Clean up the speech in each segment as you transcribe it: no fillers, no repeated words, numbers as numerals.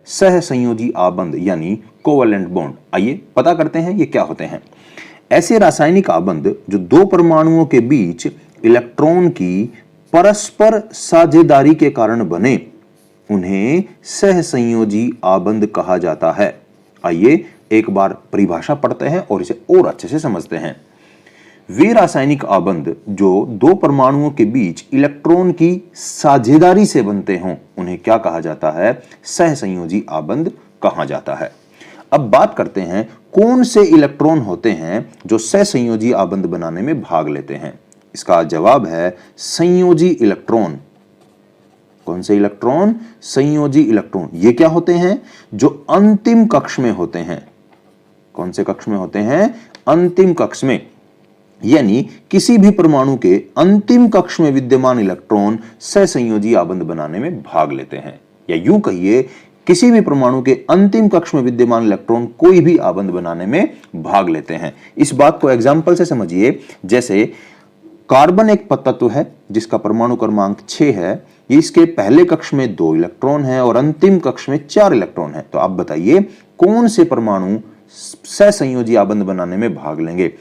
सहसंयोजी आबंध यानी covalent bond. आइए पता करते हैं ये क्या होते हैं। ऐसे रासायनिक आबंध जो दो परमाणुओं के बीच इलेक्ट्रॉन की परस्पर साझेदारी के कारण बने, उन्हें सहसंयोजी आबंध कहा जाता है। आइए एक बार परिभाषा पढ़ते हैं और इसे और अच्छे से समझते हैं। वे रासायनिक आबंध जो दो परमाणुओं के बीच इलेक्ट्रॉन की साझेदारी से बनते हों, उन्हें क्या कहा जाता है? सहसंयोजी आबंध कहा जाता है। अब बात करते हैं कौन से इलेक्ट्रॉन होते हैं जो सहसंयोजी आबंध बनाने में भाग लेते हैं। इसका जवाब है संयोजी इलेक्ट्रॉन। कौन से इलेक्ट्रॉन? संयोजी इलेक्ट्रॉन। ये क्या होते हैं? जो अंतिम कक्ष में होते हैं। कौन से कक्ष में होते हैं? अंतिम कक्ष में, यानी किसी भी परमाणु के अंतिम कक्ष में विद्यमान इलेक्ट्रॉन सहसंयोजी आबंध बनाने में भाग लेते हैं। या यूं कहिए, किसी भी परमाणु के अंतिम कक्ष में विद्यमान इलेक्ट्रॉन कोई भी आबंध बनाने में भाग लेते हैं। इस बात को एग्जाम्पल से समझिए। जैसे कार्बन एक तत्व है जिसका परमाणु क्रमांक 6 है। इसके पहले कक्ष में 2 इलेक्ट्रॉन है और अंतिम कक्ष में 4 इलेक्ट्रॉन है। तो आप बताइए कौन से परमाणु सहसंयोजी आबंध बनाने में भाग लेंगे?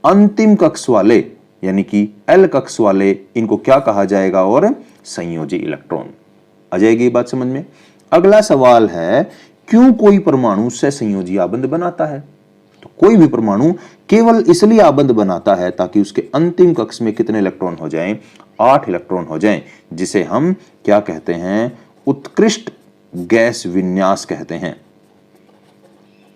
अंतिम कक्ष वाले, यानी कि एल कक्ष वाले, इनको क्या कहा जाएगा? और संयोजी इलेक्ट्रॉन। आ जाएगी ये बात समझ में? अगला सवाल है, क्यों कोई परमाणु सहसंयोजी आबंध बनाता है? तो कोई भी परमाणु केवल इसलिए आबंध बनाता है ताकि उसके अंतिम कक्ष में कितने इलेक्ट्रॉन हो जाएं? 8 इलेक्ट्रॉन हो जाएं, जिसे हम क्या कहते हैं? उत्कृष्ट गैस विन्यास कहते हैं।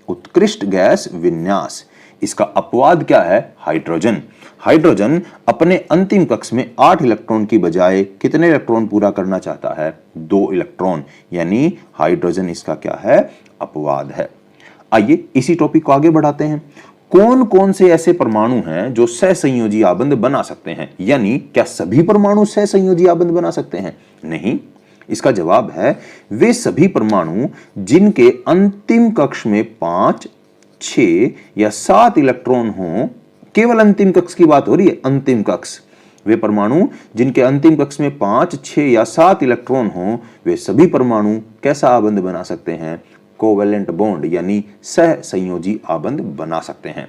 उत्कृष्ट गैस विन्यास। इसका अपवाद क्या है? हाइड्रोजन। हाइड्रोजन अपने अंतिम कक्ष में 8 इलेक्ट्रॉन की बजाय कितने इलेक्ट्रॉन पूरा करना चाहता है? 2 इलेक्ट्रॉन, यानी हाइड्रोजन इसका क्या है? अपवाद है। आइए इसी टॉपिक को आगे बढ़ाते हैं। कौन कौन से ऐसे परमाणु हैं जो सहसंयोजी आबंध बना सकते हैं? यानी क्या सभी परमाणु सहसंयोजी आबंध बना सकते हैं? नहीं। इसका जवाब है वे सभी परमाणु जिनके अंतिम कक्ष में 5, 6 या 7 इलेक्ट्रॉन हों। केवल अंतिम कक्ष की बात हो रही है, अंतिम कक्ष। वे परमाणु जिनके अंतिम कक्ष में 5, 6 या 7 इलेक्ट्रॉन हों, वे सभी परमाणु कैसा आबंध बना सकते हैं? कोवैलेंट बॉन्ड यानी सहसंयोजी आबंध बना सकते हैं।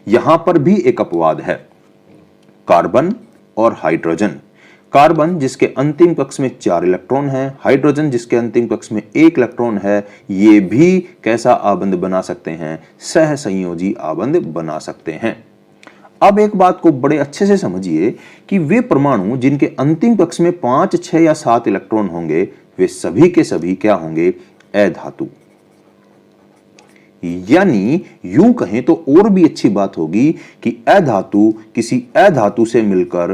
यहां पर भी एक अपवाद है, कार्बन और हाइड्रोजन। कार्बन जिसके अंतिम कक्ष में 4 इलेक्ट्रॉन है, हाइड्रोजन जिसके अंतिम कक्ष में 1 इलेक्ट्रॉन है, ये भी कैसा आबंध बना सकते हैं? सहसंयोजी आबंध बना सकते हैं। अब एक बात को बड़े अच्छे से समझिए कि वे परमाणु जिनके अंतिम कक्ष में 5, 6 या 7 इलेक्ट्रॉन होंगे, वे सभी के सभी क्या होंगे? अधातु। यानी यूं कहें तो और भी अच्छी बात होगी कि अधातु किसी अधातु से मिलकर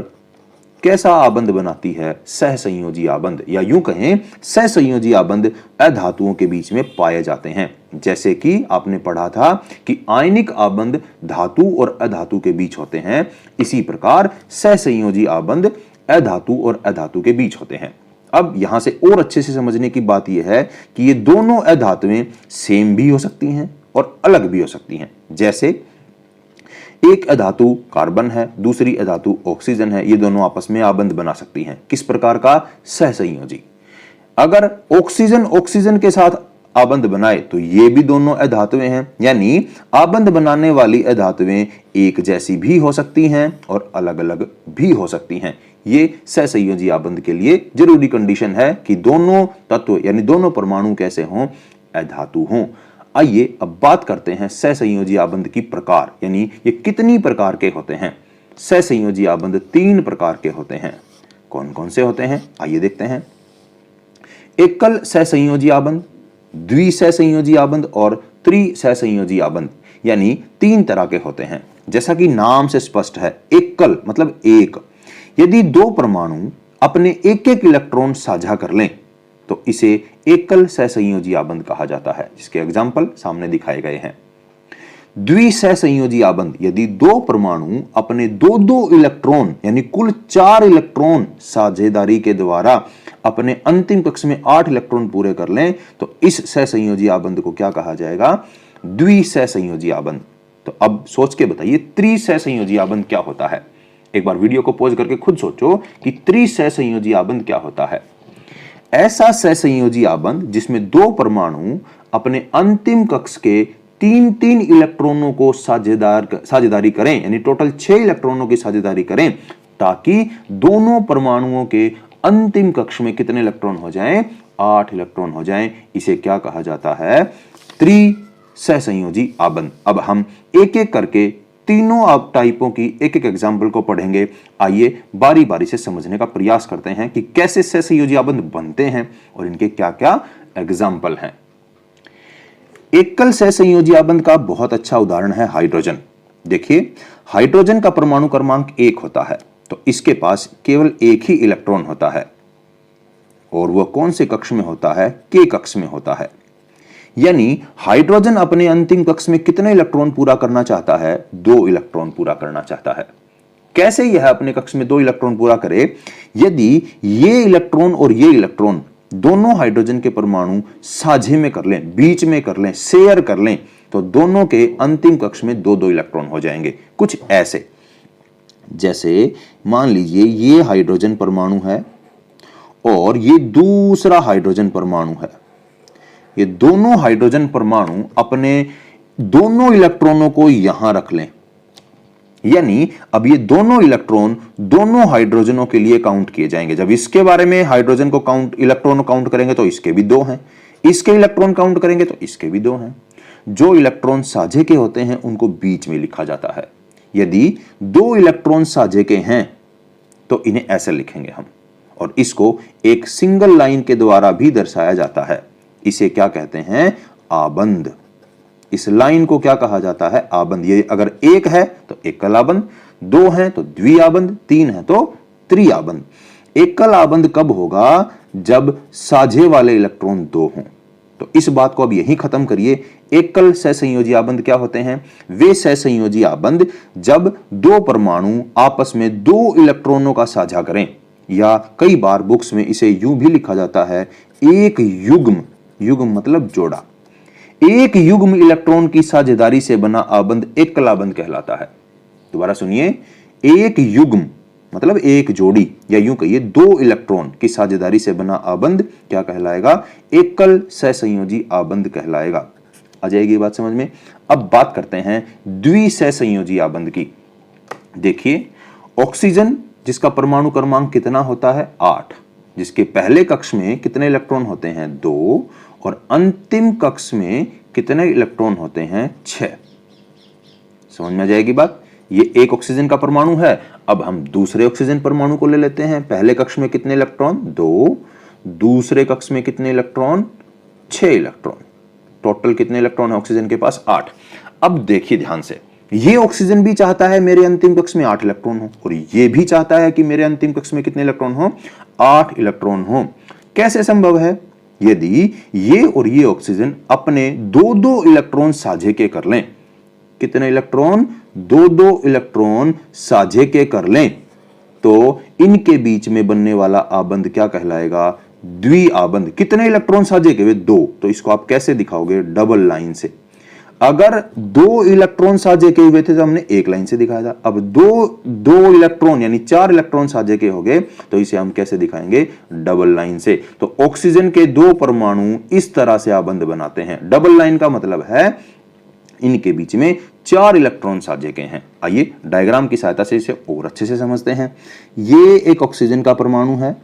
कैसा आबंध बनाती है? सहसंयोजी आबंध। या यूं कहें सहसंयोजी आबंध अधातुओं के बीच में पाए जाते हैं। जैसे कि आपने पढ़ा था कि आयनिक आबंध धातु और अधातु के बीच होते हैं, इसी प्रकार सहसंयोजी आबंध अधातु और अधातु के बीच होते हैं। अब यहां से और अच्छे से समझने की बात यह है कि ये दोनों अधातुएं सेम भी हो सकती हैं और अलग भी हो सकती हैं। जैसे एक अधातु कार्बन है, दूसरी अधातु ऑक्सीजन है, ये दोनों आपस में आबंध बना सकती हैं। किस प्रकार का? सहसंयोजी। अगर ऑक्सीजन ऑक्सीजन के साथ आबंध बनाए तो ये भी दोनों अधातुएं हैं, यानी आबंध बनाने वाली अधातुएं एक जैसी भी हो सकती हैं और अलग अलग भी हो सकती हैं। ये सहसंयोजी आबंध के लिए जरूरी कंडीशन है कि दोनों तत्व यानी दोनों परमाणु कैसे हों? अधातु हों। आइए अब बात करते हैं सहसंयोजी आबंध की प्रकार, यानी ये कितनी प्रकार के होते हैं। सहसंयोजी आबंध 3 प्रकार के होते हैं। कौन कौन से होते हैं? आइए देखते हैं। एकल सहसंयोजी आबंध, द्विसहसंयोजी आबंध और त्रिसहसंयोजी आबंध, यानी 3 तरह के होते हैं। जैसा कि नाम से स्पष्ट है, एकल मतलब एक। यदि 2 परमाणु अपने एक एक इलेक्ट्रॉन साझा कर लें तो इसे एकल सहसंयोजी आबंध कहा जाता है, जिसके एग्जाम्पल सामने दिखाए गए हैं। द्विसहसंयोजी आबंध, यदि 2 परमाणु अपने 2-2 इलेक्ट्रॉन यानी कुल 4 इलेक्ट्रॉन साझेदारी के द्वारा अपने अंतिम कक्ष में 8 इलेक्ट्रॉन पूरे कर लें तो इस सहसंयोजी आबंध को क्या कहा जाएगा? द्विसहसंयोजी आबंध। तो अब सोच के बताइए त्रिसहसंयोजी आबंध क्या होता है? एक बार वीडियो को पॉज करके खुद सोचो कि त्रिसहसंयोजी आबंध क्या होता है। ऐसा सहसंयोजी आबंध जिसमें दो परमाणु अपने अंतिम कक्ष के तीन तीन इलेक्ट्रॉनों को साझेदारी करें, यानी टोटल 6 इलेक्ट्रॉनों की साझेदारी करें, ताकि दोनों परमाणुओं के अंतिम कक्ष में कितने इलेक्ट्रॉन हो जाएं? 8 इलेक्ट्रॉन हो जाएं। इसे क्या कहा जाता है? त्रिसहसंयोजी आबंध। अब हम एक एक करके तीनों आप टाइपों की एक एक एग्जाम्पल को पढ़ेंगे। आइए बारी बारी से समझने का प्रयास करते हैं कि कैसे सहसंयोजी आबंध बनते हैं और इनके क्या क्या एग्जाम्पल हैं। एकल सहसंयोजी आबंध का बहुत अच्छा उदाहरण है हाइड्रोजन। देखिए, हाइड्रोजन का परमाणु क्रमांक 1 होता है, तो इसके पास केवल एक ही इलेक्ट्रॉन होता है और वह कौन से कक्ष में होता है? के कक्ष में होता है। यानी हाइड्रोजन अपने अंतिम कक्ष में कितने इलेक्ट्रॉन पूरा करना चाहता है? 2 इलेक्ट्रॉन पूरा करना चाहता है। कैसे यह अपने कक्ष में 2 इलेक्ट्रॉन पूरा करे? यदि ये इलेक्ट्रॉन और ये इलेक्ट्रॉन दोनों हाइड्रोजन के परमाणु साझे में कर लें, बीच में कर लें, शेयर कर लें, तो दोनों के अंतिम कक्ष में 2-2 इलेक्ट्रॉन हो जाएंगे। कुछ ऐसे, जैसे मान लीजिए ये हाइड्रोजन परमाणु है और ये दूसरा हाइड्रोजन परमाणु है। ये दोनों हाइड्रोजन परमाणु अपने दोनों इलेक्ट्रॉनों को यहां रख लें, यानी अब ये दोनों इलेक्ट्रॉन दोनों हाइड्रोजनों के लिए काउंट किए जाएंगे। जब इसके बारे में हाइड्रोजन को इलेक्ट्रॉन काउंट करेंगे तो इसके भी 2 हैं, इसके इलेक्ट्रॉन काउंट करेंगे तो इसके भी 2 हैं। जो इलेक्ट्रॉन साझे के होते हैं उनको बीच में लिखा जाता है। यदि 2 इलेक्ट्रॉन साझे के हैं तो इन्हें ऐसे लिखेंगे हम, और इसको एक सिंगल लाइन के द्वारा भी दर्शाया जाता है। इसे क्या कहते हैं? आबंध। इस लाइन को क्या कहा जाता है? आबंध। ये अगर 1 है तो एकल आबंध, 2 है तो द्विआबंध, 3 है तो त्रिआबंध। एकल आबंध कब होगा? जब साझे वाले इलेक्ट्रॉन 2 हों। तो इस बात को अब यहीं खत्म करिए। एकल सहसंयोजी आबंध क्या होते हैं? वे सहसंयोजी आबंध जब 2 परमाणु आपस में 2 इलेक्ट्रॉनों का साझा करें, या कई बार बुक्स में इसे यूं भी लिखा जाता है, एक युग्म। युग्म मतलब जोड़ा। एक युग्म इलेक्ट्रॉन की साझेदारी से बना आबंध एकल आबंध कहलाता है। दोबारा सुनिए, एक युग्म मतलब एक जोड़ी, या यूं कहिए 2 इलेक्ट्रॉन की साझेदारी से बना आबंध क्या कहलाएगा? एकल सहसंयोजी आबंध कहलाएगा। आ जाएगी बात समझ में। अब बात करते हैं द्विसहसंयोजी आबंध की। देखिए, ऑक्सीजन जिसका परमाणु क्रमांक कितना होता है? 8, जिसके पहले कक्ष में कितने इलेक्ट्रॉन होते हैं? 2, और अंतिम कक्ष में कितने इलेक्ट्रॉन होते हैं? 6। समझ में आ जाएगी बात। ये एक ऑक्सीजन का परमाणु है। अब हम दूसरे ऑक्सीजन परमाणु को ले लेते हैं। पहले कक्ष में कितने इलेक्ट्रॉन? 2, दूसरे कक्ष में कितने इलेक्ट्रॉन? 6 इलेक्ट्रॉन। टोटल कितने इलेक्ट्रॉन है ऑक्सीजन के पास? 8। अब देखिए ध्यान से, ये ऑक्सीजन भी चाहता है मेरे अंतिम कक्ष में 8 इलेक्ट्रॉन हो, और ये भी चाहता है कि मेरे अंतिम कक्ष में कितने इलेक्ट्रॉन हो? 8 इलेक्ट्रॉन हो। कैसे संभव है? यदि ये और ये ऑक्सीजन अपने 2-2 इलेक्ट्रॉन साझे के कर लें। कितने इलेक्ट्रॉन? 2-2 इलेक्ट्रॉन साझे के कर लें, तो इनके बीच में बनने वाला आबंध क्या कहलाएगा? द्विआबंध। कितने इलेक्ट्रॉन साझे के हुए? 2। तो इसको आप कैसे दिखाओगे? डबल लाइन से। अगर 2 इलेक्ट्रॉन साझे के हुए थे तो हमने एक लाइन से दिखाया था। अब 2 इलेक्ट्रॉन यानी 4 इलेक्ट्रॉन साझे के हो गए, तो इसे हम कैसे दिखाएंगे? डबल लाइन से। तो ऑक्सीजन के 2 परमाणु इस तरह से आबंध बनाते हैं। डबल लाइन का मतलब है इनके बीच में 4 इलेक्ट्रॉन साझे के हैं। आइए डायग्राम की सहायता से इसे और अच्छे से समझते हैं। ये एक ऑक्सीजन का परमाणु है,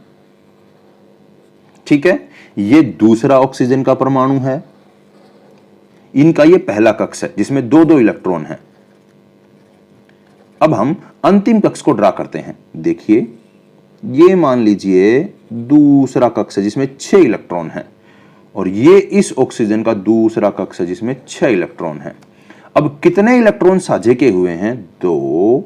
ठीक है। ये दूसरा ऑक्सीजन का परमाणु है। इनका ये पहला कक्ष है जिसमें 2-2 इलेक्ट्रॉन हैं। अब हम अंतिम कक्ष को ड्रा करते हैं। देखिए, ये मान लीजिए दूसरा कक्ष है जिसमें 6 इलेक्ट्रॉन हैं, और ये इस ऑक्सीजन का दूसरा कक्ष है जिसमें 6 इलेक्ट्रॉन हैं। अब कितने इलेक्ट्रॉन साझे के हुए हैं? 2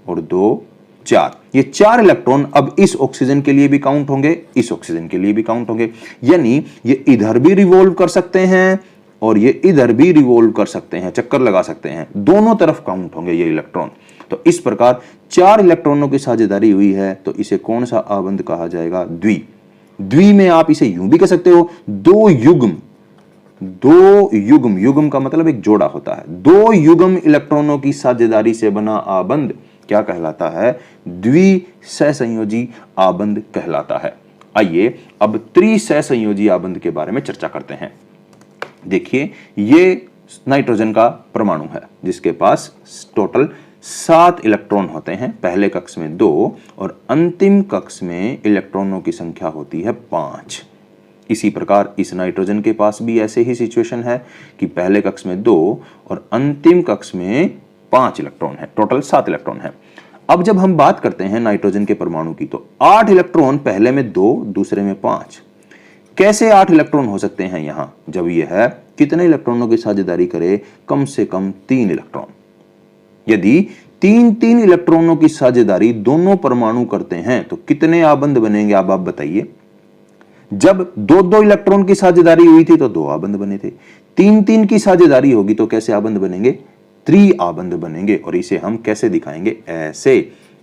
और 2 4। ये 4 इलेक्ट्रॉन अब इस ऑक्सीजन के लिए भी काउंट होंगे, इस ऑक्सीजन के लिए भी काउंट होंगे। यानी ये इधर भी रिवॉल्व कर सकते हैं और ये इधर भी रिवॉल्व कर सकते हैं, चक्कर लगा सकते हैं। दोनों तरफ काउंट होंगे ये इलेक्ट्रॉन। तो इस प्रकार 4 इलेक्ट्रॉनों की साझेदारी हुई है, तो इसे कौन सा आबंध कहा जाएगा? द्वि। द्वि में आप इसे यूं भी कह सकते हो, 2 युग्म। 2 युग्म, युग्म का मतलब एक जोड़ा होता है। 2 युग्म इलेक्ट्रॉनों की साझेदारी से बना आबंध क्या कहलाता है? द्विसहसंयोजी आबंध कहलाता है। आइए अब त्रिसहसंयोजी आबंध के बारे में चर्चा करते हैं। देखिए, ये नाइट्रोजन का परमाणु है जिसके पास टोटल 7 इलेक्ट्रॉन होते हैं। पहले कक्ष में 2 और अंतिम कक्ष में इलेक्ट्रॉनों की संख्या होती है 5। इसी प्रकार इस नाइट्रोजन के पास भी ऐसे ही सिचुएशन है कि पहले कक्ष में 2 और अंतिम कक्ष में 5 इलेक्ट्रॉन है, टोटल 7 इलेक्ट्रॉन है। अब जब हम बात करते हैं नाइट्रोजन के परमाणु की तो 8 इलेक्ट्रॉन, पहले में 2 दूसरे में 5। कैसे 8 इलेक्ट्रॉन हो सकते हैं यहां, जब यह है कितने इलेक्ट्रॉनों की साझेदारी करे, कम से कम 3 इलेक्ट्रॉन। यदि 3 इलेक्ट्रॉनों की साझेदारी दोनों परमाणु करते हैं तो कितने आबंध बनेंगे, आप बताइए। जब 2 इलेक्ट्रॉन की साझेदारी हुई थी तो 2 आबंध बने थे। 3 की साझेदारी होगी तो कैसे आबंध बनेंगे, 3 आबंध बनेंगे। और इसे हम कैसे दिखाएंगे, ऐसे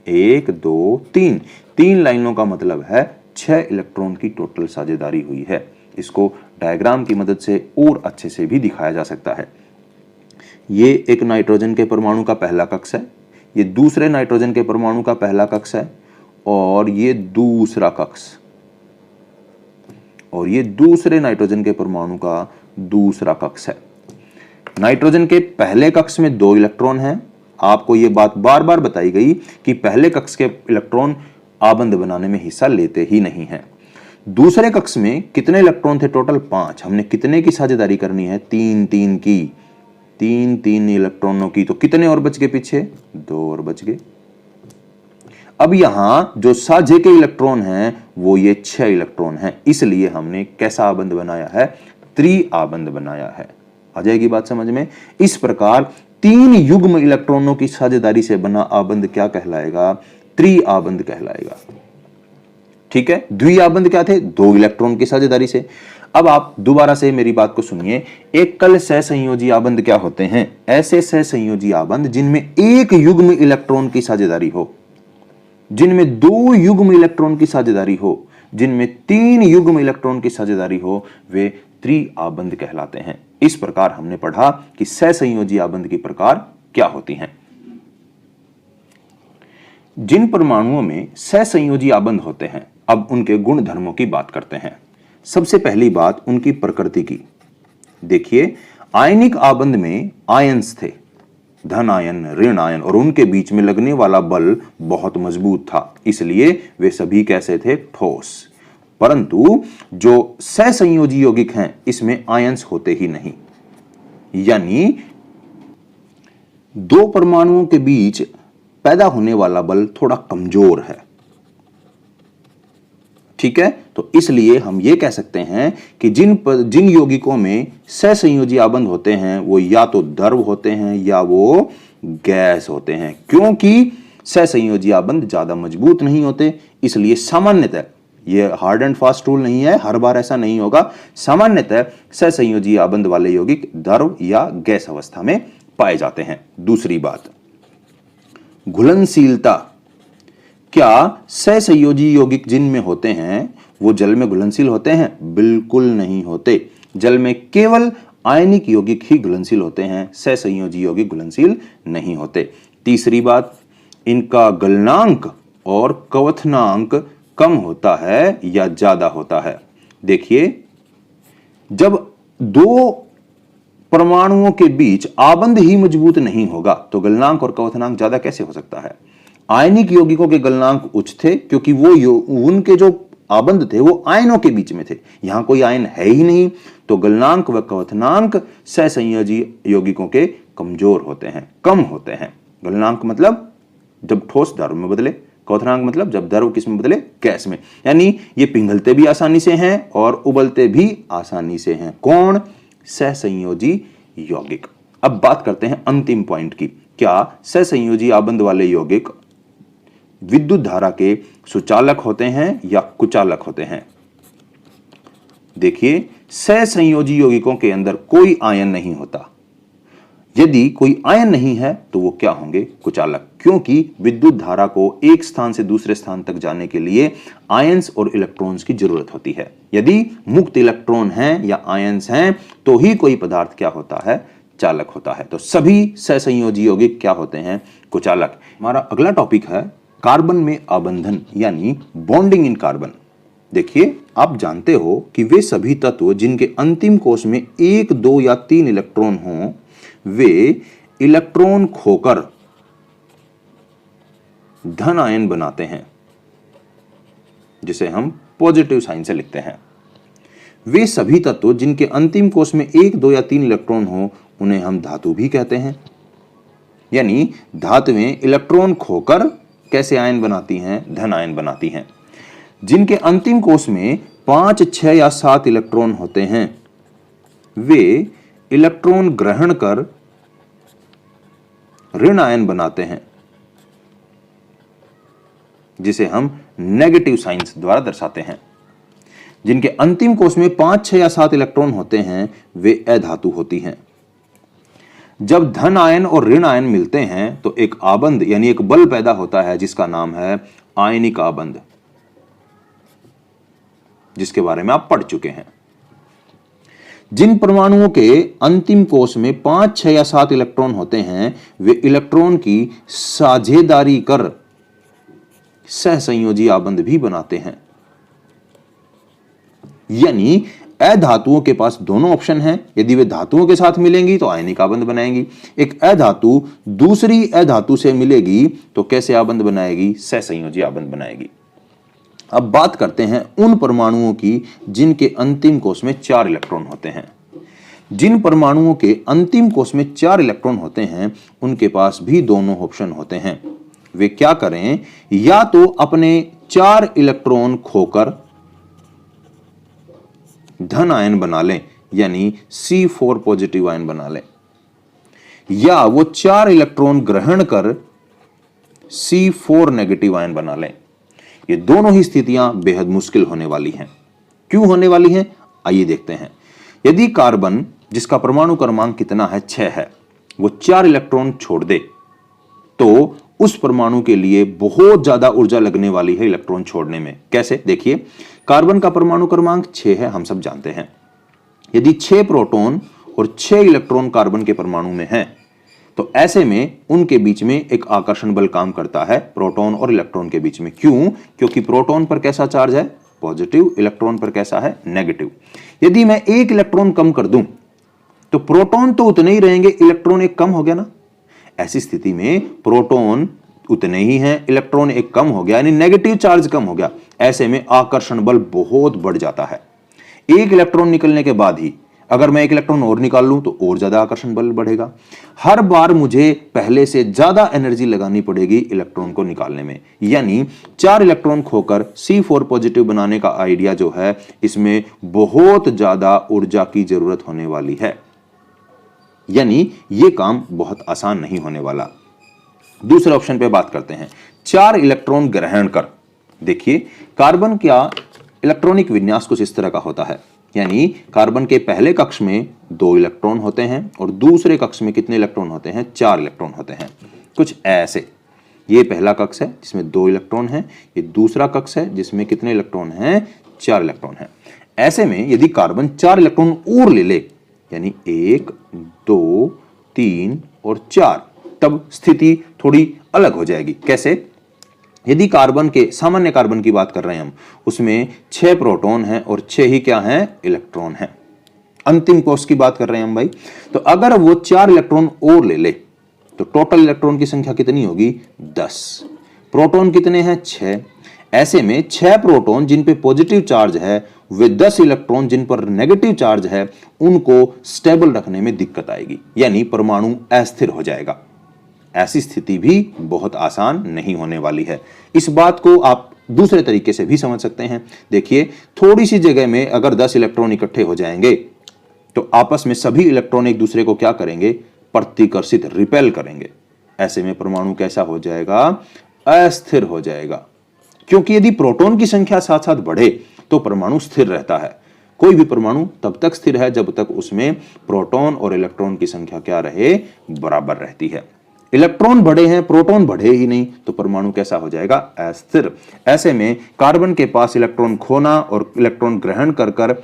1 2 3। 3 लाइनों का मतलब है 6 इलेक्ट्रॉन की टोटल साझेदारी हुई है। इसको डायग्राम की मदद से और अच्छे से भी दिखाया जा सकता है। ये एक नाइट्रोजन के परमाणु का पहला कक्ष है, ये दूसरे नाइट्रोजन के परमाणु का पहला कक्ष है, और ये दूसरा कक्ष, और ये दूसरे नाइट्रोजन के परमाणु का दूसरा कक्ष है। नाइट्रोजन के पहले कक्ष में 2 इलेक्ट्रॉन हैं। आपको यह बात बार बार बताई गई कि पहले कक्ष के इलेक्ट्रॉन आबंध बनाने में हिस्सा लेते ही नहीं है। दूसरे कक्ष में कितने इलेक्ट्रॉन थे, टोटल 5। हमने कितने की साझेदारी करनी है, 3 की, 3 इलेक्ट्रॉनों की। तो कितने और बच गए पीछे, 2 और बच गए। अब यहां जो साझे के इलेक्ट्रॉन हैं वो ये 6 इलेक्ट्रॉन हैं, इसलिए हमने कैसा आबंध बनाया है, त्रिआबंध बनाया है। आ जाएगी बात समझ में। इस प्रकार 3 युग्म इलेक्ट्रॉनों की साझेदारी से बना आबंध क्या कहलाएगा, त्रिआबंध कहलाएगा। ठीक है, द्विआबंध क्या थे, 2 इलेक्ट्रॉन की साझेदारी से। अब आप दोबारा से मेरी बात को सुनिए। एकल सहसंयोजी आबंध क्या होते हैं, ऐसे सहसंयोजी आबंध जिनमें 1 युग्म इलेक्ट्रॉन की साझेदारी हो, जिनमें 2 युग्म इलेक्ट्रॉन की साझेदारी हो, जिनमें 3 युग्म इलेक्ट्रॉन की साझेदारी हो, वे त्रिआबंध कहलाते हैं। इस प्रकार हमने पढ़ा कि सहसंयोजी आबंध की प्रकार क्या होती हैं। जिन परमाणुओं में सहसंयोजी आबंध होते हैं, अब उनके गुण धर्मों की बात करते हैं। सबसे पहली बात उनकी प्रकृति की। देखिए, आयनिक आबंध में आयंस थे, धन आयन, ऋण आयन, और उनके बीच में लगने वाला बल बहुत मजबूत था, इसलिए वे सभी कैसे थे, ठोस। परंतु जो सहसंयोजी यौगिक हैं इसमें आयंस होते ही नहीं, यानी 2 परमाणुओं के बीच पैदा होने वाला बल थोड़ा कमजोर है। ठीक है, तो इसलिए हम यह कह सकते हैं कि जिन यौगिकों में सहसंयोजी आबंध होते हैं वो या तो द्रव होते हैं या वो गैस होते हैं, क्योंकि सहसंयोजी आबंध ज्यादा मजबूत नहीं होते। इसलिए सामान्यतः, यह हार्ड एंड फास्ट रूल नहीं है, हर बार ऐसा नहीं होगा, सामान्यतः सहसंयोजी आबंध वाले यौगिक द्रव या गैस अवस्था में पाए जाते हैं। दूसरी बात, घुलनशीलता। क्या सहसंयोजी यौगिक जिनमें होते हैं वो जल में घुलनशील होते हैं? बिल्कुल नहीं होते। जल में केवल आयनिक यौगिक ही घुलनशील होते हैं, सहसंयोजी यौगिक घुलनशील नहीं होते। तीसरी बात, इनका गलनांक और क्वथनांक कम होता है या ज्यादा होता है। देखिए, जब 2 परमाणुओं के बीच आबंध ही मजबूत नहीं होगा तो गलनांक और क्वथनांक ज्यादा कैसे हो सकता है। आयनिक यौगिकों के गलनांक उच्च थे क्योंकि वो उनके जो आबंध थे वो आयनों के बीच में थे, यहां कोई आयन है ही नहीं, तो गलनांक व क्वथनांक सहसंयोजी यौगिकों के कमजोर होते हैं, कम होते हैं। गलनांक मतलब जब ठोस द्रव में बदले, क्वथनांक मतलब जब द्रव किस में बदले, गैस में। यानी ये पिघलते भी आसानी से हैं और उबलते भी आसानी से हैं। कौन? सहसंयोजी यौगिक। अब बात करते हैं अंतिम पॉइंट की। क्या सहसंयोजी आबंध वाले यौगिक विद्युत धारा के सुचालक होते हैं या कुचालक होते हैं? देखिए, सहसंयोजी यौगिकों के अंदर कोई आयन नहीं होता। यदि कोई आयन नहीं है तो वो क्या होंगे? कुचालक, क्योंकि विद्युत धारा को एक स्थान से दूसरे स्थान तक जाने के लिए आयंस और इलेक्ट्रॉन्स की जरूरत होती है। यदि मुक्त इलेक्ट्रॉन हैं या आयंस हैं तो ही कोई पदार्थ क्या होता है? चालक होता है। तो सभी सहसंयोजी यौगिक क्या होते हैं? कुचालक। हमारा अगला टॉपिक है कार्बन में आबंधन, यानी बॉन्डिंग इन कार्बन। देखिए, आप जानते हो कि वे सभी तत्व जिनके अंतिम कोश में 1, 2 या 3 इलेक्ट्रॉन हों, वे इलेक्ट्रॉन खोकर धन आयन बनाते हैं, जिसे हम पॉजिटिव साइन से लिखते हैं। वे सभी तत्व जिनके अंतिम कोश में 1, 2 या 3 इलेक्ट्रॉन हो, उन्हें हम धातु भी कहते हैं। यानी धातुएं इलेक्ट्रॉन खोकर कैसे आयन बनाती हैं? धन आयन बनाती हैं। जिनके अंतिम कोश में 5, 6 या 7 इलेक्ट्रॉन होते हैं, वे इलेक्ट्रॉन ग्रहण कर ऋण आयन बनाते हैं, जिसे हम नेगेटिव साइंस द्वारा दर्शाते हैं। जिनके अंतिम कोश में 5, 6 या 7 इलेक्ट्रॉन होते हैं, वे अधातु होती हैं। जब धन आयन और ऋण आयन मिलते हैं तो एक आबंध यानी एक बल पैदा होता है, जिसका नाम है आयनिक आबंध, जिसके बारे में आप पढ़ चुके हैं। जिन परमाणुओं के अंतिम कोश में 5, 6 या 7 इलेक्ट्रॉन होते हैं, वे इलेक्ट्रॉन की साझेदारी कर सहसंयोजी आबंध भी बनाते हैं। यानी अधातुओं के पास दोनों ऑप्शन हैं। यदि वे धातुओं के साथ मिलेंगी तो आयनिक आबंध बनाएंगी। एक अधातु दूसरी अधातु से मिलेगी तो कैसे आबंध बनाएगी? सहसंयोजी आबंध बनाएगी। अब बात करते हैं उन परमाणुओं की जिनके अंतिम कोश में 4 इलेक्ट्रॉन होते हैं। जिन परमाणुओं के अंतिम कोश में 4 इलेक्ट्रॉन होते हैं, उनके पास भी दोनों ऑप्शन होते हैं। वे क्या करें? या तो अपने 4 इलेक्ट्रॉन खोकर धन आयन बना लें, यानी C4 पॉजिटिव आयन बना लें, या वो 4 इलेक्ट्रॉन ग्रहण कर C4 नेगेटिव आयन बना लें। ये दोनों ही स्थितियां बेहद मुश्किल होने वाली हैं। क्यों होने वाली हैं? आइए देखते हैं। यदि कार्बन, जिसका परमाणु क्रमांक कितना है? 6 है, वो 4 इलेक्ट्रॉन छोड़ दे तो उस परमाणु के लिए बहुत ज्यादा ऊर्जा लगने वाली है इलेक्ट्रॉन छोड़ने में। कैसे? देखिए, कार्बन का परमाणु क्रमांक 6 है, हम सब जानते हैं। यदि 6 प्रोटॉन और 6 इलेक्ट्रॉन कार्बन के परमाणु में हैं, तो ऐसे में उनके बीच में एक आकर्षण बल काम करता है, प्रोटॉन और इलेक्ट्रॉन के बीच में। क्यों? क्योंकि प्रोटॉन पर कैसा चार्ज है? पॉजिटिव। इलेक्ट्रॉन पर कैसा है? नेगेटिव। यदि मैं एक इलेक्ट्रॉन कम कर दूं तो प्रोटॉन तो उतने ही रहेंगे, इलेक्ट्रॉन एक कम हो गया ना। ऐसी स्थिति में प्रोटॉन उतने ही हैं, इलेक्ट्रॉन एक कम हो गया, यानी नेगेटिव चार्ज कम हो गया। ऐसे में आकर्षण बल बहुत बढ़ जाता है। एक इलेक्ट्रॉन निकलने के बाद ही अगर मैं एक इलेक्ट्रॉन और निकाल लूं तो और ज्यादा आकर्षण बल बढ़ेगा। हर बार मुझे पहले से ज्यादा एनर्जी लगानी पड़ेगी इलेक्ट्रॉन को निकालने में। यानी 4 इलेक्ट्रॉन खोकर C4 पॉजिटिव बनाने का आइडिया जो है, इसमें बहुत ज्यादा ऊर्जा की जरूरत होने वाली है। यानी यह काम बहुत आसान नहीं होने वाला। दूसरे ऑप्शन पे बात करते हैं, 4 इलेक्ट्रॉन ग्रहण कर। देखिए, कार्बन का इलेक्ट्रॉनिक विन्यास कुछ इस तरह का होता है। यानी कार्बन के पहले कक्ष में 2 इलेक्ट्रॉन होते हैं और दूसरे कक्ष में कितने इलेक्ट्रॉन होते हैं? 4 इलेक्ट्रॉन होते हैं। कुछ ऐसे, ये पहला कक्ष है जिसमें 2 इलेक्ट्रॉन हैं, ये दूसरा कक्ष है जिसमें कितने इलेक्ट्रॉन हैं? 4 इलेक्ट्रॉन हैं। ऐसे में यदि कार्बन 4 इलेक्ट्रॉन और ले ले, यानी 1, 2, 3 और 4, तब स्थिति थोड़ी अलग हो जाएगी। कैसे? यदि कार्बन के, सामान्य कार्बन की बात कर रहे हैं हम, उसमें 6 प्रोटॉन हैं और 6 ही क्या हैं? इलेक्ट्रॉन हैं। अंतिम कोश की बात कर रहे हैं हम भाई। तो अगर वो 4 इलेक्ट्रॉन और ले ले तो टोटल इलेक्ट्रॉन की संख्या कितनी होगी? 10। प्रोटॉन कितने हैं? 6। ऐसे में 6 प्रोटॉन जिन पे पॉजिटिव चार्ज है, वे 10 इलेक्ट्रॉन जिन पर नेगेटिव चार्ज है, उनको स्टेबल रखने में दिक्कत आएगी, यानी परमाणु अस्थिर हो जाएगा। ऐसी स्थिति भी बहुत आसान नहीं होने वाली है। इस बात को आप दूसरे तरीके से भी समझ सकते हैं। देखिए, थोड़ी सी जगह में अगर 10 इलेक्ट्रॉन इकट्ठे हो जाएंगे तो आपस में सभी इलेक्ट्रॉन एक दूसरे को क्या करेंगे? प्रतिकर्षित, रिपेल करेंगे। ऐसे में परमाणु कैसा हो जाएगा? अस्थिर हो जाएगा। क्योंकि यदि प्रोटॉन की संख्या साथ साथ बढ़े तो परमाणु स्थिर रहता है। कोई भी परमाणु तब तक स्थिर है जब तक उसमें प्रोटॉन और इलेक्ट्रॉन की संख्या क्या रहे? बराबर रहती है। इलेक्ट्रॉन बढ़े हैं, प्रोटॉन बढ़े ही नहीं, तो परमाणु कैसा हो जाएगा? अस्थिर। ऐसे में कार्बन के पास इलेक्ट्रॉन खोना और इलेक्ट्रॉन ग्रहण कर कर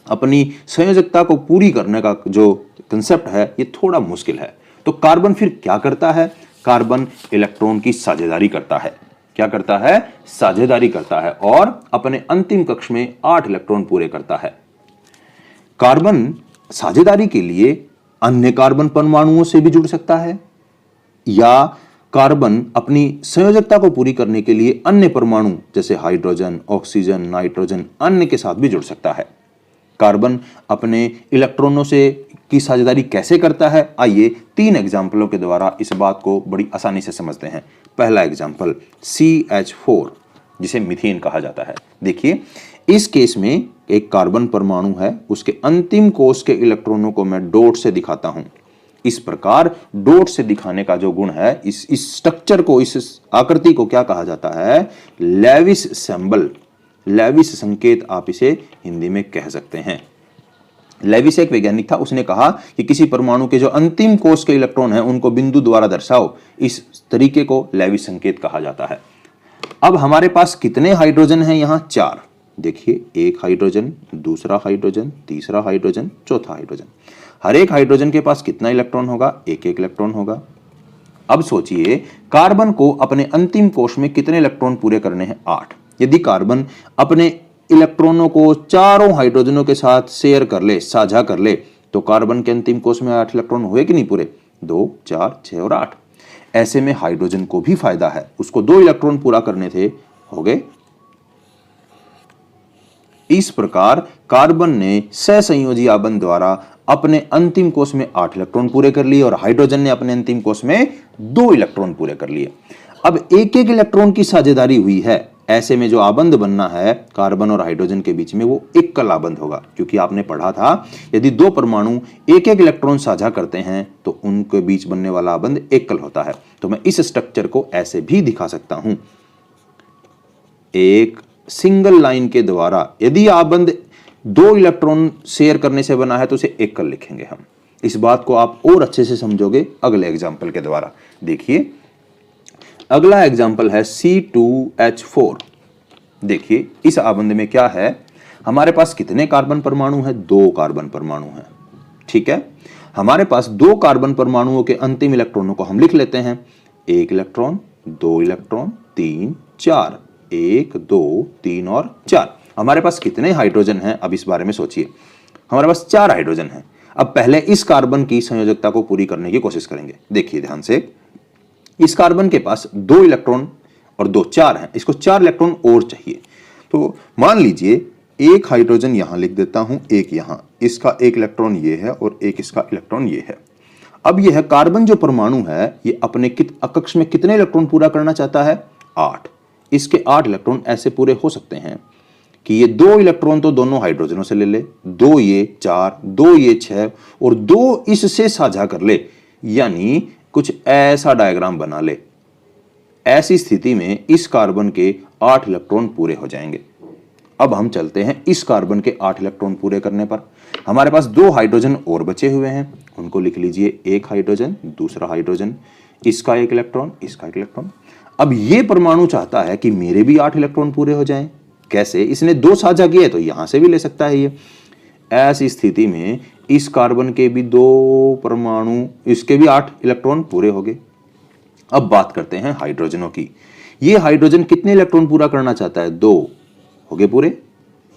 अपनी संयोजकता को पूरी करने का जो कंसेप्ट है, ये थोड़ा मुश्किल है। तो कार्बन फिर क्या करता है? कार्बन इलेक्ट्रॉन की साझेदारी करता है। क्या करता है, साझेदारी करता है और अपने अंतिम कक्ष में 8 इलेक्ट्रॉन पूरे करता है। कार्बन साझेदारी के लिए अन्य कार्बन परमाणुओं से भी जुड़ सकता है या कार्बन अपनी संयोजकता को पूरी करने के लिए अन्य परमाणु जैसे हाइड्रोजन, ऑक्सीजन, नाइट्रोजन अन्य के साथ भी जुड़ सकता है। कार्बन अपने इलेक्ट्रॉनों से की साझेदारी कैसे करता है, आइए 3 एग्जाम्पलों के द्वारा इस बात को बड़ी आसानी से समझते हैं। पहला एग्जाम्पल CH4 जिसे मीथेन कहा जाता है। देखिए इस केस में एक कार्बन परमाणु है, उसके अंतिम कोष के इलेक्ट्रॉनों को मैं डॉट से दिखाता हूं। इस प्रकार डॉट से दिखाने का जो गुण है, इस स्ट्रक्चर को, इस आकृति को क्या कहा जाता है, लेविस सिंबल, लेविस संकेत आप इसे हिंदी में कह सकते हैं। लेविस एक वैज्ञानिक था, उसने कहा कि किसी परमाणु के जो अंतिम कोष के इलेक्ट्रॉन हैं उनको बिंदु द्वारा दर्शाओ। इस तरीके को लेविस संकेत कहा जाता है। अब हमारे पास कितने हाइड्रोजन हैं, यहां 4। देखिए एक हाइड्रोजन, दूसरा हाइड्रोजन, तीसरा हाइड्रोजन, चौथा हाइड्रोजन। हर एक हाइड्रोजन के पास कितना इलेक्ट्रॉन होगा, एक एक इलेक्ट्रॉन होगा। अब सोचिए कार्बन को अपने अंतिम कोष में कितने इलेक्ट्रॉन पूरे करने हैं, 8। यदि कार्बन अपने इलेक्ट्रॉनों को चारों हाइड्रोजनों के साथ शेयर कर ले, साझा कर ले, तो कार्बन के अंतिम कोष में 8 इलेक्ट्रॉन हुए कि नहीं पूरे, 2, 4, 6 और 8। ऐसे में हाइड्रोजन को भी फायदा है, उसको 2 इलेक्ट्रॉन पूरा करने थे, हो गए। इस प्रकार कार्बन ने सहसंयोजी आबंध द्वारा अपने अंतिम कोष में 8 इलेक्ट्रॉन पूरे कर लिए और हाइड्रोजन ने अपने अंतिम कोष में 2 इलेक्ट्रॉन पूरे कर लिए। अब एक एक इलेक्ट्रॉन की साझेदारी हुई है, ऐसे में जो आबंध बनना है कार्बन और हाइड्रोजन के बीच में वो एकल आबंध होगा, क्योंकि आपने पढ़ा था यदि 2 परमाणु एक एक इलेक्ट्रॉन साझा करते हैं तो उनके बीच बनने वाला आबंध एकल होता है। तो मैं इस स्ट्रक्चर को ऐसे भी दिखा सकता हूं, एक सिंगल लाइन के द्वारा यदि आबंध 2 इलेक्ट्रॉन शेयर करने से बना है तो उसे एकल लिखेंगे हम। इस बात को आप और अच्छे से समझोगे अगले एग्जाम्पल के द्वारा। देखिए अगला एग्जाम्पल है C2H4। देखिए इस आबंध में क्या है, हमारे पास कितने कार्बन परमाणु हैं, 2 कार्बन परमाणु हैं। ठीक है, हमारे पास 2 कार्बन परमाणुओं के अंतिम इलेक्ट्रॉनों को हम लिख लेते हैं, 1 इलेक्ट्रॉन, 2 इलेक्ट्रॉन, 3, 4, 1, 2, 3 और 4। हमारे पास कितने हाइड्रोजन हैं, अब इस बारे में सोचिए। हमारे पास 4 हाइड्रोजन हैं। अब पहले इस कार्बन की संयोजकता को पूरी करने की कोशिश करेंगे। देखिए ध्यान से, इस कार्बन के पास 2 इलेक्ट्रॉन और 2 4 हैं, इसको 4 इलेक्ट्रॉन और चाहिए। तो मान लीजिए एक हाइड्रोजन यहां लिख देता हूं, एक यहां, इसका 1 इलेक्ट्रॉन ये है और एक इसका इलेक्ट्रॉन ये है। अब यह कार्बन जो परमाणु है ये अपने कक्ष में कितने इलेक्ट्रॉन पूरा करना चाहता है, 8। इसके 8 इलेक्ट्रॉन ऐसे पूरे हो सकते हैं कि ये 2 इलेक्ट्रॉन तो दोनों हाइड्रोजनों से ले ले, 2 ये 4, 2 ये 6 और 2 इससे साझा कर ले, यानी कुछ ऐसा डायग्राम बना ले। ऐसी स्थिति में इस कार्बन के 8 इलेक्ट्रॉन पूरे हो जाएंगे। अब हम चलते हैं इस कार्बन के 8 इलेक्ट्रॉन पूरे करने पर। हमारे पास 2 हाइड्रोजन और बचे हुए हैं, उनको लिख लीजिए, एक हाइड्रोजन, दूसरा हाइड्रोजन, इसका 1 इलेक्ट्रॉन, इसका 1 इलेक्ट्रॉन। अब ये परमाणु चाहता है कि मेरे भी 8 इलेक्ट्रॉन पूरे हो जाएं। कैसे, इसने 2 साझा किए तो यहां से भी ले सकता है ये। ऐसी स्थिति में इस कार्बन के भी 2 परमाणु, इसके भी 8 इलेक्ट्रॉन पूरे हो गए। अब बात करते हैं हाइड्रोजनों की। ये हाइड्रोजन कितने इलेक्ट्रॉन पूरा करना चाहता है, 2 हो गए पूरे।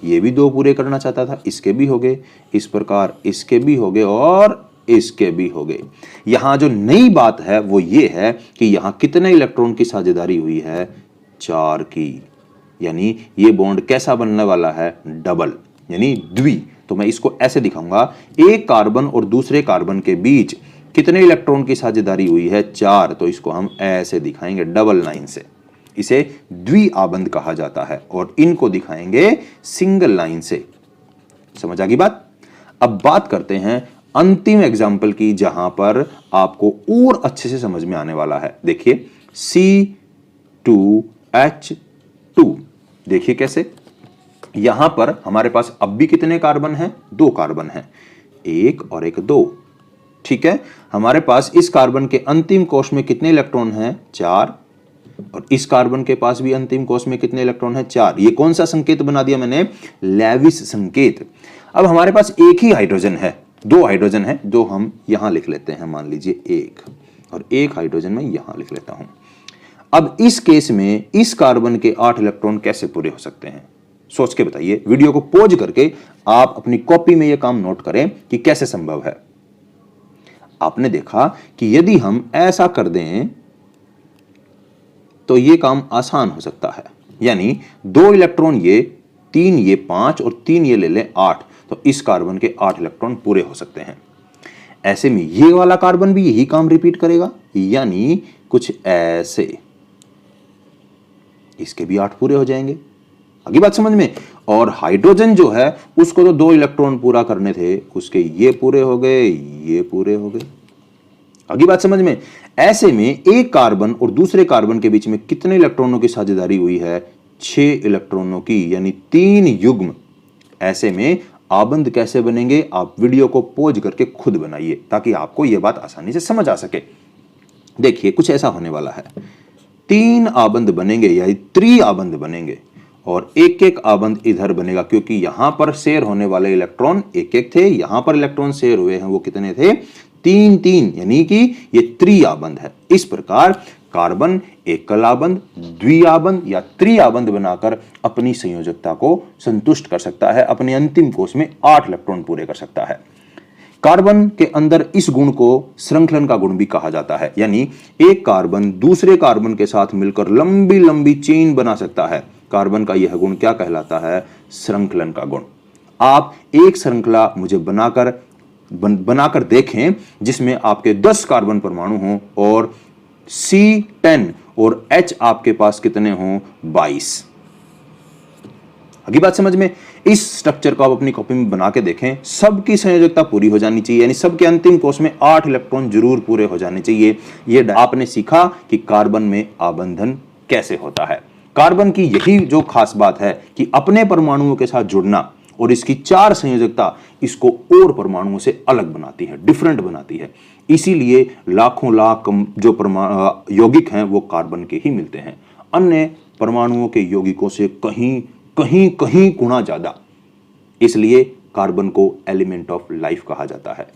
ये भी 2 पूरे करना चाहता था, इसके भी हो गए। इस प्रकार इसके भी हो गए और इसके भी हो गए। यहां जो नई बात है वो ये है कि यहां कितने इलेक्ट्रॉन की साझेदारी हुई है, 4 की। यानी ये बॉन्ड कैसा बनने वाला है, डबल, यानी द्वि। तो मैं इसको ऐसे दिखाऊंगा, एक कार्बन और दूसरे कार्बन के बीच कितने इलेक्ट्रॉन की साझेदारी हुई है, 4। तो इसको हम ऐसे दिखाएंगे डबल लाइन से। इसे द्वि आबंध कहा जाता है और इनको दिखाएंगे सिंगल लाइन से। समझ आ गई बात। अब बात करते हैं अंतिम एग्जाम्पल की, जहां पर आपको और अच्छे से समझ में आने वाला है। देखिए C2H2। देखिए कैसे, यहां पर हमारे पास अब भी कितने कार्बन हैं, 2 कार्बन हैं, 1 और 1, 2। ठीक है, हमारे पास इस कार्बन के अंतिम कोष में कितने इलेक्ट्रॉन हैं, 4। और इस कार्बन के पास भी अंतिम कोष में कितने इलेक्ट्रॉन हैं, 4। ये कौन सा संकेत बना दिया मैंने, लेविस संकेत। अब हमारे पास एक ही हाइड्रोजन है, 2 हाइड्रोजन है, जो हम यहां लिख लेते हैं, मान लीजिए 1, और 1 हाइड्रोजन मैं यहां लिख लेता हूं। अब इस केस में इस कार्बन के 8 इलेक्ट्रॉन कैसे पूरे हो सकते हैं, सोच के बताइए। वीडियो को पॉज करके आप अपनी कॉपी में यह काम नोट करें कि कैसे संभव है। आपने देखा कि यदि हम ऐसा कर दें तो यह काम आसान हो सकता है, यानी 2 इलेक्ट्रॉन ये, 3 ये, 5 और 3 ये ले लें 8, तो इस कार्बन के 8 इलेक्ट्रॉन पूरे हो सकते हैं। ऐसे में ये वाला कार्बन भी यही काम रिपीट करेगा, यानी कुछ ऐसे, इसके भी 8 पूरे हो जाएंगे। आगे बात समझ में। और हाइड्रोजन जो है उसको तो 2 इलेक्ट्रॉन पूरा करने थे, उसके ये पूरे हो गए, ये पूरे हो गए। आगे बात समझ में। ऐसे में एक कार्बन और दूसरे कार्बन के बीच में कितने इलेक्ट्रॉनों की साझेदारी हुई है, 6 इलेक्ट्रॉनों की, यानी 3 युग्म। ऐसे में आबंध कैसे बनेंगे, आप वीडियो को पॉज करके खुद बनाइए ताकि आपको यह बात आसानी से समझ आ सके। देखिए कुछ ऐसा होने वाला है, 3 आबंध बनेंगे यानी त्रिआबंध बनेंगे, और एक एक आबंध इधर बनेगा, क्योंकि यहां पर शेयर होने वाले इलेक्ट्रॉन एक एक थे, यहां पर इलेक्ट्रॉन शेयर हुए हैं वो कितने थे, 3 यानी कि ये त्रिआबंध है। इस प्रकार कार्बन एकलाबंध, द्विआबंध या त्रिआबंध बनाकर अपनी संयोजकता को संतुष्ट कर सकता है, अपने अंतिम कोष में 8 इलेक्ट्रॉन पूरे कर सकता है। कार्बन के अंदर इस गुण को श्रृंखलन का गुण भी कहा जाता है, यानी एक कार्बन दूसरे कार्बन के साथ मिलकर लंबी लंबी चेन बना सकता है। कार्बन का यह गुण क्या कहलाता है, श्रृंखलन का गुण। आप एक श्रृंखला मुझे बनाकर देखें जिसमें आपके 10 कार्बन परमाणु हों और C10 और H आपके पास कितने हों, 22। अगली बात समझ में। इस स्ट्रक्चर को आप अपनी कॉपी में बना के देखें, सबकी संयोजकता पूरी हो जानी चाहिए, यानी सबके अंतिम कोष में 8 इलेक्ट्रॉन जरूर पूरे हो जाने चाहिए। यह आपने सीखा कि कार्बन में आबंधन कैसे होता है। कार्बन की यही जो खास बात है कि अपने परमाणुओं के साथ जुड़ना और इसकी 4 संयोजकता इसको और परमाणुओं से अलग बनाती है, डिफरेंट बनाती है। इसीलिए लाखों लाख जो यौगिक हैं वो कार्बन के ही मिलते हैं, अन्य परमाणुओं के यौगिकों से कहीं गुना ज्यादा। इसलिए कार्बन को एलिमेंट ऑफ लाइफ कहा जाता है।